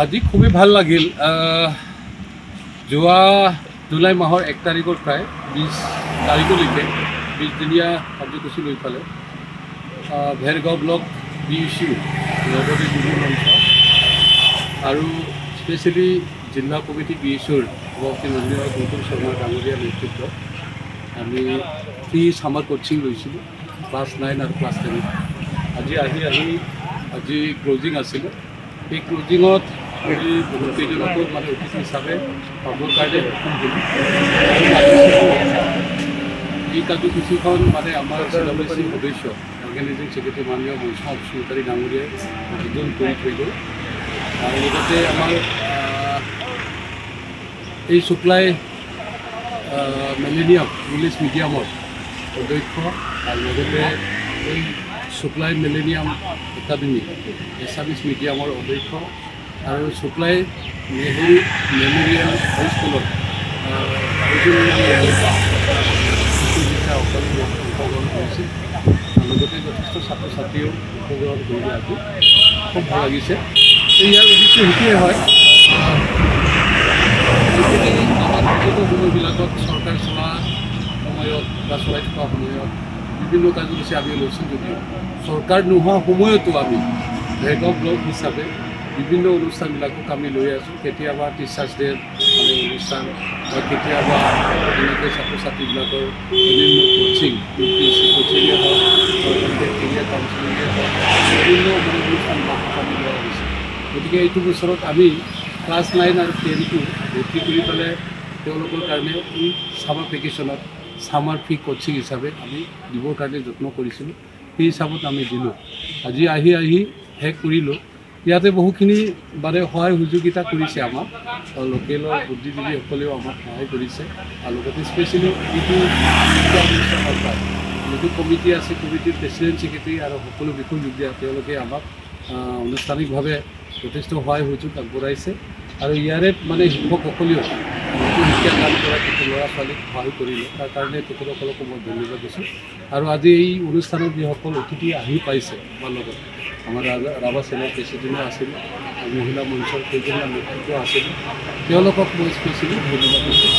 আজি খুবই ভাল লাগিল। যোৱা জুলাই মাহৰ 1 তাৰিখৰ প্ৰায় 20 তাৰিখলৈকে 20 দিনীয়া কাৰ্যসূচী লৈ পেলাই ভেৰগাঁও ব্লক BECU লগতে যুৱ মঞ্চ আৰু স্পেচিয়েলি জিলা কমিটি BECUৰ সভাপতি মন্দিৰৰ গৌতম শৰ্মা ডাঙৰীয়াৰ নেতৃত্বত আমি ফ্ৰী ছামাৰ কোচিং লৈছিলোঁ ক্লাছ 9 আৰু ক্লাছ 10। আজি ক্লজিং আছিলে। এই ক্লজিঙত বহুত কেইজনকো মানে অতিথি হিচাপে পাবৰ কাৰণে সক্ষম হ'লোঁ। এই কাৰ্যসূচীখন মানে আমাৰ CWC সদস্য অৰ্গেনাইজিং ছেক্ৰেটাৰী মাননীয় বৈষ্ণৱ চৌধুৰী ডাঙৰীয়াই উদ্বোধন কৰি থৈ গ'ল। আৰু লগতে আমাৰ এই শুক্লাই মিলেনিয়াম ইংলিছ মিডিয়ামৰ অধ্যক্ষ আৰু লগতে এই শুক্লাই মিলেনিয়াম একাডেমি এছামিছ মিডিয়ামৰ অধ্যক্ষ আৰু শুক্লাই নেহৰু মেমৰিয়েল হাইস্কুলৰ শিক্ষাসকলে অংশগ্ৰহণ কৰিছিল। লগতে যথেষ্ট ছাত্ৰ ছাত্ৰীয়েও অংশগ্ৰহণ কৰিলে। আজি খুব ভাল লাগিছে। ইয়াৰ উদ্দেশ্য সেইটোৱে হয় যিখিনি আমাৰ বিগত সময়বিলাকত চৰকাৰ চলা সময়ত বা চলাই থকা সময়ত বিভিন্ন কাৰ্যসূচী আমি লৈছোঁ যদিও চৰকাৰ নোহোৱা সময়তো আমি ভেৰগাঁও ব্লক হিচাপে বিভিন্ন অনুষ্ঠানবিলাকক আমি লৈ আছোঁ। কেতিয়াবা টিচাৰ্ছ ডে'ৰ মানে অনুষ্ঠান বা কেতিয়াবা এনেকৈ ছাত্ৰ ছাত্ৰীবিলাকৰ বিভিন্ন কোচিং UPSC কোচিঙে হওক কেৰিয়াৰ কাউন্সিলিঙে হওক বিভিন্ন মানে অনুষ্ঠানবিলাকক আমি লোৱা হৈছে। গতিকে এইটো বছৰত আমি ক্লাছ 9 আৰু 10টো ভৰ্তি কৰি পেলাই তেওঁলোকৰ কাৰণে এই ছামাৰ ভেকেশ্যনত ছামাৰ ফ্ৰী কোচিং হিচাপে আমি দিবৰ কাৰণে যত্ন কৰিছিলোঁ। সেই হিচাপত আমি দিলোঁ। আজি আহি শেষ কৰিলোঁ। ইয়াতে বহুখিনি মানে সহায় সহযোগিতা কৰিছে আমাক লোকেলৰ বুদ্ধিজীৱীসকলেও আমাক সহায় কৰিছে। আৰু লগতে স্পেচিয়েলি যিটো কমিটি আছে কমিটিৰ প্ৰেচিডেণ্ট ছেক্ৰেটাৰী আৰু সকলো বিষয়ববীয়া তেওঁলোকে আমাক আনুষ্ঠানিকভাৱে যথেষ্ট সহায় সুযোগ আগবঢ়াইছে। আৰু ইয়াৰে মানে শিক্ষকসকলেও শিক্ষা কাম কৰা কিছু ল'ৰা ছোৱালীক সহায় কৰিলে। তাৰ কাৰণে তেখেতসকলকো মই ধন্যবাদ দিছোঁ। আৰু আজি এই অনুষ্ঠানত যিসকল অতিথি আহি পাইছে আমাৰ লগত আমাৰ ৰাভা চেনাৰ প্ৰেচিডেণ্টো আছিলে, মহিলা মঞ্চৰ কেইজনমান নেতৃত্ব আছিলে, তেওঁলোকক মই স্পেচিয়েলি ধন্যবাদ দিছোঁ।